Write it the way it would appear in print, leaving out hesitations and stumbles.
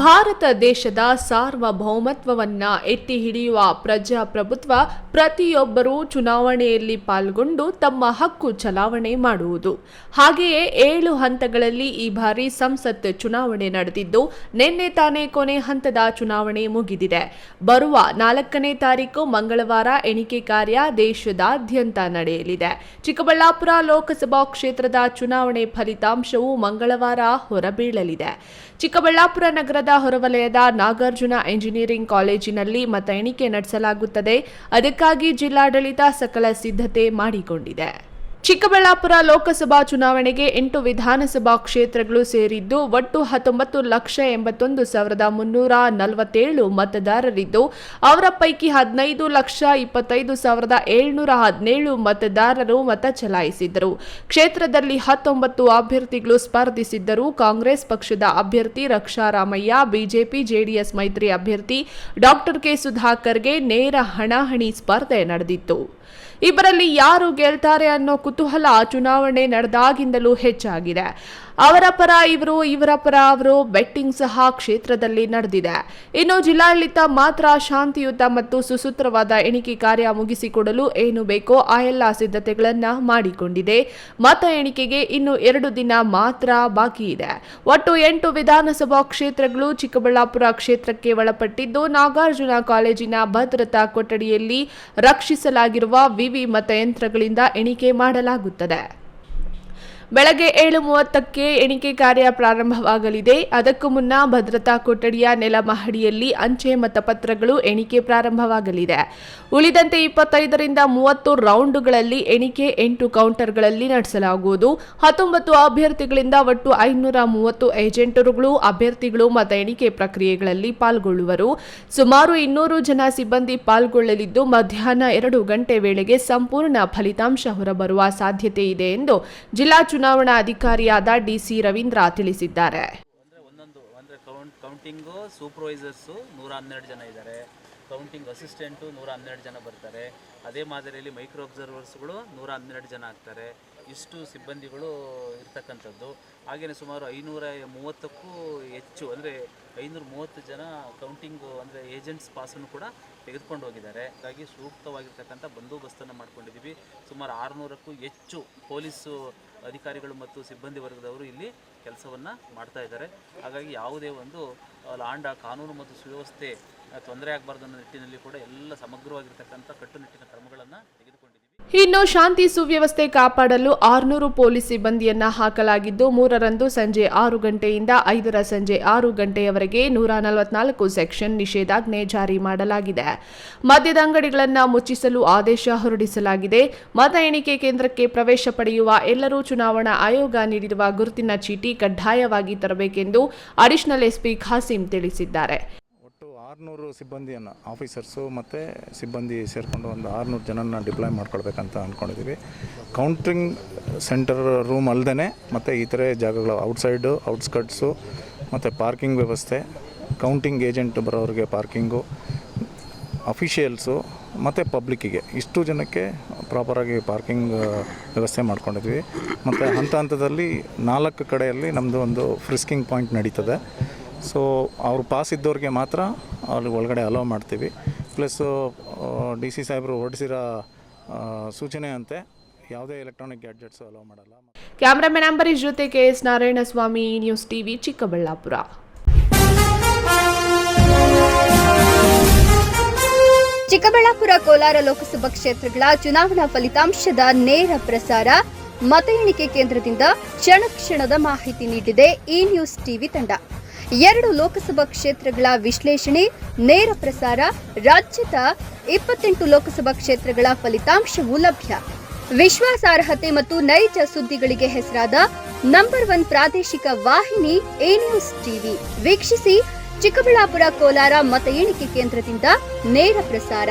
ಭಾರತ ದೇಶದ ಸಾರ್ವಭೌಮತ್ವವನ್ನ ಎತ್ತಿ ಹಿಡಿಯುವ ಪ್ರಜಾಪ್ರಭುತ್ವ ಪ್ರತಿಯೊಬ್ಬರೂ ಚುನಾವಣೆಯಲ್ಲಿ ಪಾಲ್ಗೊಂಡು ತಮ್ಮ ಹಕ್ಕು ಚಲಾವಣೆ ಮಾಡುವುದು. ಹಾಗೆಯೇ 7 ಹಂತಗಳಲ್ಲಿ ಈ ಬಾರಿ ಸಂಸತ್ ಚುನಾವಣೆ ನಡೆದಿದ್ದು ನಿನ್ನೆ ತಾನೇ ಕೊನೆ ಹಂತದ ಚುನಾವಣೆ ಮುಗಿದಿದೆ. ಬರುವ 4ನೇ ತಾರೀಕು ಮಂಗಳವಾರ ಎಣಿಕೆ ಕಾರ್ಯ ದೇಶದಾದ್ಯಂತ ನಡೆಯಲಿದೆ. ಚಿಕ್ಕಬಳ್ಳಾಪುರ ಲೋಕಸಭಾ ಕ್ಷೇತ್ರದ ಚುನಾವಣೆ ಫಲಿತಾಂಶವು ಮಂಗಳವಾರ ಹೊರಬೀಳಲಿದೆ. ಚಿಕ್ಕಬಳ್ಳಾಪುರ ನಗರದ ಹೊರವಲಯದ ನಾಗಾರ್ಜುನ ಎಂಜಿನಿಯರಿಂಗ್ ಕಾಲೇಜಿನಲ್ಲಿ ಮತ ಎಣಿಕೆ ನಡೆಸಲಾಗುತ್ತದೆ. ಅದಕ್ಕಾಗಿ ಜಿಲ್ಲಾಡಳಿತ ಸಕಲ ಸಿದ್ಧತೆ ಮಾಡಿಕೊಂಡಿದೆ. ಚಿಕ್ಕಬಳ್ಳಾಪುರ ಲೋಕಸಭಾ ಚುನಾವಣೆಗೆ 8 ವಿಧಾನಸಭಾ ಕ್ಷೇತ್ರಗಳು ಸೇರಿದ್ದು ಒಟ್ಟು 19,21,347 ಮತದಾರರಿದ್ದು ಅವರ ಪೈಕಿ 15,25,717 ಮತದಾರರು ಮತ ಚಲಾಯಿಸಿದ್ದರು. ಕ್ಷೇತ್ರದಲ್ಲಿ 19 ಅಭ್ಯರ್ಥಿಗಳು ಸ್ಪರ್ಧಿಸಿದ್ದರು. ಕಾಂಗ್ರೆಸ್ ಪಕ್ಷದ ಅಭ್ಯರ್ಥಿ ರಕ್ಷಾರಾಮಯ್ಯ, ಬಿಜೆಪಿ ಜೆಡಿಎಸ್ ಮೈತ್ರಿ ಅಭ್ಯರ್ಥಿ ಡಾಕ್ಟರ್ ಕೆ ಸುಧಾಕರ್ಗೆ ನೇರ ಹಣಾಹಣಿ ಸ್ಪರ್ಧೆ ನಡೆದಿತ್ತು. ಇಬ್ಬರಲ್ಲಿ ಯಾರು ಗೆಲ್ತಾರೆ ಅನ್ನೋ ಕುತೂಹಲ ಚುನಾವಣೆ ನಡೆದಾಗಿಂದಲೂ ಹೆಚ್ಚಾಗಿದೆ. ಅವರ ಪರ ಇವರು, ಇವರ ಪರ ಅವರು ಬೆಟ್ಟಿಂಗ್ ಸಹ ಕ್ಷೇತ್ರದಲ್ಲಿ ನಡೆದಿದೆ. ಇನ್ನು ಜಿಲ್ಲಾಡಳಿತ ಮಾತ್ರ ಶಾಂತಿಯುತ ಮತ್ತು ಸುಸೂತ್ರವಾದ ಎಣಿಕೆ ಕಾರ್ಯ ಮುಗಿಸಿಕೊಡಲು ಏನು ಬೇಕೋ ಆ ಎಲ್ಲ ಸಿದ್ಧತೆಗಳನ್ನು ಮಾಡಿಕೊಂಡಿದೆ. ಮತ ಎಣಿಕೆಗೆ ಇನ್ನು 2 ದಿನ ಮಾತ್ರ ಬಾಕಿ ಇದೆ. ಒಟ್ಟು 8 ವಿಧಾನಸಭಾ ಕ್ಷೇತ್ರಗಳು ಚಿಕ್ಕಬಳ್ಳಾಪುರ ಕ್ಷೇತ್ರಕ್ಕೆ ಒಳಪಟ್ಟಿದ್ದು ನಾಗಾರ್ಜುನ ಕಾಲೇಜಿನ ಭದ್ರತಾ ಕೊಠಡಿಯಲ್ಲಿ ರಕ್ಷಿಸಲಾಗಿರುವ ವಿವಿ ಮತಯಂತ್ರಗಳಿಂದ ಎಣಿಕೆ ಮಾಡಲಾಗುತ್ತದೆ. ಬೆಳಗ್ಗೆ 7:30ಕ್ಕೆ ಎಣಿಕೆ ಕಾರ್ಯ ಪ್ರಾರಂಭವಾಗಲಿದೆ. ಅದಕ್ಕೂ ಮುನ್ನ ಭದ್ರತಾ ಕೊಠಡಿಯ ನೆಲಮಹಡಿಯಲ್ಲಿ ಅಂಚೆ ಮತಪತ್ರಗಳು ಎಣಿಕೆ ಪ್ರಾರಂಭವಾಗಲಿದೆ. ಉಳಿದಂತೆ 25ರಿಂದ 30 ರೌಂಡ್ಗಳಲ್ಲಿ ಎಣಿಕೆ 8 ಕೌಂಟರ್ಗಳಲ್ಲಿ ನಡೆಸಲಾಗುವುದು. 19 ಅಭ್ಯರ್ಥಿಗಳಿಂದ ಒಟ್ಟು 530 ಏಜೆಂಟರುಗಳು ಅಭ್ಯರ್ಥಿಗಳು ಮತ ಎಣಿಕೆ ಪ್ರಕ್ರಿಯೆಗಳಲ್ಲಿ ಪಾಲ್ಗೊಳ್ಳುವರು. ಸುಮಾರು 200 ಜನ ಸಿಬ್ಬಂದಿ ಪಾಲ್ಗೊಳ್ಳಲಿದ್ದು ಮಧ್ಯಾಹ್ನ 2 ಗಂಟೆ ವೇಳೆಗೆ ಸಂಪೂರ್ಣ ಫಲಿತಾಂಶ ಹೊರಬರುವ ಸಾಧ್ಯತೆ ಇದೆ ಎಂದು ಜಿಲ್ಲಾ ಚುನಾವಣಾ ಅಧಿಕಾರಿಯಾದ ಡಿಸಿ ರವೀಂದ್ರ ತಿಳಿಸಿದ್ದಾರೆ. ಕೌಂಟಿಂಗ್ ಸೂಪರ್ವೈಸರ್ಸ್ 112 ಜನ ಇದ್ದಾರೆ. ಕೌಂಟಿಂಗ್ ಅಸಿಸ್ಟೆಂಟು 112 ಜನ ಬರ್ತಾರೆ. ಅದೇ ಮಾದರಿಯಲ್ಲಿ ಮೈಕ್ರೋ ಅಬ್ಸರ್ವರ್ಸ್ಗಳು 112 ಜನ ಆಗ್ತಾರೆ. ಇಷ್ಟು ಸಿಬ್ಬಂದಿಗಳು ಇರ್ತಕ್ಕಂಥದ್ದು. ಹಾಗೆಯೇ ಸುಮಾರು 530ಕ್ಕೂ ಹೆಚ್ಚು ಅಂದರೆ 530 ಜನ ಕೌಂಟಿಂಗು ಅಂದರೆ ಏಜೆಂಟ್ಸ್ ಪಾಸನ್ನು ಕೂಡ ತೆಗೆದುಕೊಂಡು ಹೋಗಿದ್ದಾರೆ. ಹಾಗಾಗಿ ಸೂಕ್ತವಾಗಿರ್ತಕ್ಕಂಥ ಬಂದೋಬಸ್ತನ್ನು ಮಾಡ್ಕೊಂಡಿದ್ದೀವಿ. ಸುಮಾರು 600ಕ್ಕೂ ಹೆಚ್ಚು ಪೊಲೀಸು ಅಧಿಕಾರಿಗಳು ಮತ್ತು ಸಿಬ್ಬಂದಿ ವರ್ಗದವರು ಇಲ್ಲಿ ಕೆಲಸವನ್ನು ಮಾಡ್ತಾ ಇದ್ದಾರೆ. ಹಾಗಾಗಿ ಯಾವುದೇ ಒಂದು ಲಾಂಡ ಕಾನೂನು ಮತ್ತು ಸುವ್ಯವಸ್ಥೆ ತೊಂದರೆ ಆಗಬಾರ್ದು ಅನ್ನೋ ನಿಟ್ಟಿನಲ್ಲಿ ಕೂಡ ಎಲ್ಲ ಸಮಗ್ರವಾಗಿರ್ತಕ್ಕಂಥ ಕಟ್ಟುನಿಟ್ಟಿನ ಕ್ರಮಗಳನ್ನು ತೆಗೆದುಕೊಂಡಿದ್ದೀವಿ. ಇನ್ನು ಶಾಂತಿ ಸುವ್ಯವಸ್ಥೆ ಕಾಪಾಡಲು 600 ಪೊಲೀಸ್ ಸಿಬ್ಬಂದಿಯನ್ನ ಹಾಕಲಾಗಿದ್ದು 3ರಂದು ಸಂಜೆ 6 ಗಂಟೆಯಿಂದ 5ರ ಸಂಜೆ 6 ಗಂಟೆಯವರೆಗೆ 144 ಸೆಕ್ಷನ್ ನಿಷೇಧಾಜ್ಞೆ ಜಾರಿ ಮಾಡಲಾಗಿದೆ. ಮದ್ಯದ ಅಂಗಡಿಗಳನ್ನು ಮುಚ್ಚಿಸಲು ಆದೇಶ ಹೊರಡಿಸಲಾಗಿದೆ. ಮತ ಎಣಿಕೆ ಕೇಂದ್ರಕ್ಕೆ ಪ್ರವೇಶ ಪಡೆಯುವ ಎಲ್ಲರೂ ಚುನಾವಣಾ ಆಯೋಗ ನೀಡಿರುವ ಗುರುತಿನ ಚೀಟಿ ಕಡ್ಡಾಯವಾಗಿ ತರಬೇಕೆಂದು ಅಡಿಷನಲ್ ಎಸ್ಪಿ ಖಾಸಿಂ ತಿಳಿಸಿದ್ದಾರೆ. 600 ಸಿಬ್ಬಂದಿಯನ್ನು ಆಫೀಸರ್ಸು ಮತ್ತು ಸಿಬ್ಬಂದಿ ಸೇರಿಕೊಂಡು ಒಂದು 600 ಜನನ ಡಿಪ್ಲಾಯ್ ಮಾಡ್ಕೊಳ್ಬೇಕಂತ ಅಂದ್ಕೊಂಡಿದ್ದೀವಿ. ಕೌಂಟಿಂಗ್ ಸೆಂಟರ್ ರೂಮ್ ಅಲ್ಲದೆ ಮತ್ತು ಇತರೆ ಜಾಗಗಳು ಔಟ್ಸೈಡು, ಔಟ್ಸ್ಕಟ್ಸು ಮತ್ತು ಪಾರ್ಕಿಂಗ್ ವ್ಯವಸ್ಥೆ, ಕೌಂಟಿಂಗ್ ಏಜೆಂಟ್ ಬರೋರಿಗೆ ಪಾರ್ಕಿಂಗು, ಅಫಿಷಿಯಲ್ಸು ಮತ್ತು ಪಬ್ಲಿಕ್ಕಿಗೆ ಇಷ್ಟು ಜನಕ್ಕೆ ಪ್ರಾಪರಾಗಿ ಪಾರ್ಕಿಂಗ್ ವ್ಯವಸ್ಥೆ ಮಾಡ್ಕೊಂಡಿದ್ವಿ. ಮತ್ತು ಹಂತದಲ್ಲಿ 4 ಕಡೆಯಲ್ಲಿ ನಮ್ಮದು ಒಂದು ಫ್ರಿಸ್ಕಿಂಗ್ ಪಾಯಿಂಟ್ ನಡೀತದೆ. ಸೊ ಅವ್ರು ಪಾಸ್ ಇದ್ದವ್ರಿಗೆ ಮಾತ್ರ ಅಲ್ಲಿ ಒಳಗಡೆ ಅಲೋ ಮಾಡ್ತೀವಿ. ಪ್ಲಸ್ಸು DC ಸಾಹೇಬರು ಹೊರಡಿಸಿರೋ ಸೂಚನೆ ಅಂತೆ ಯಾವುದೇ ಎಲೆಕ್ಟ್ರಾನಿಕ್ ಗ್ಯಾಡ್ಜೆಟ್ಸು ಅಲೋ ಮಾಡಲ್ಲ. ಕ್ಯಾಮ್ರಾಮನ್ ಅಂಬರೀಶ್ ಜೊತೆ KS Narayanaswamy, news TV, Chikkaballapur. Chikkaballapur Kolar Lok Sabha ಕ್ಷೇತ್ರಗಳ ಚುನಾವಣಾ ಫಲಿತಾಂಶದ ನೇರ ಪ್ರಸಾರ, ಮತ ಎಣಿಕೆ ಕೇಂದ್ರದಿಂದ ಕ್ಷಣ ಕ್ಷಣದ ಮಾಹಿತಿ ನೀಡಿದೆ ಈ ನ್ಯೂಸ್ ಟಿವಿ ತಂಡ. 2 ಲೋಕಸಭಾ ಕ್ಷೇತ್ರಗಳ ವಿಶ್ಲೇಷಣೆ, ನೇರ ಪ್ರಸಾರ, ರಾಜ್ಯದ 28 ಲೋಕಸಭಾ ಕ್ಷೇತ್ರಗಳ ಫಲಿತಾಂಶವೂ ಲಭ್ಯ. ವಿಶ್ವಾಸಾರ್ಹತೆ ಮತ್ತು ನೈಜ ಸುದ್ದಿಗಳಿಗೆ ಹೆಸರಾದ ನಂಬರ್ 1 ಪ್ರಾದೇಶಿಕ ವಾಹಿನಿ ಎ ನ್ಯೂಸ್ ಟಿವಿ. ವೀಕ್ಷಿಸಿ, ಚಿಕ್ಕಬಳ್ಳಾಪುರ ಕೋಲಾರ ಮತ ಎಣಿಕೆ ಕೇಂದ್ರದಿಂದ ನೇರ ಪ್ರಸಾರ.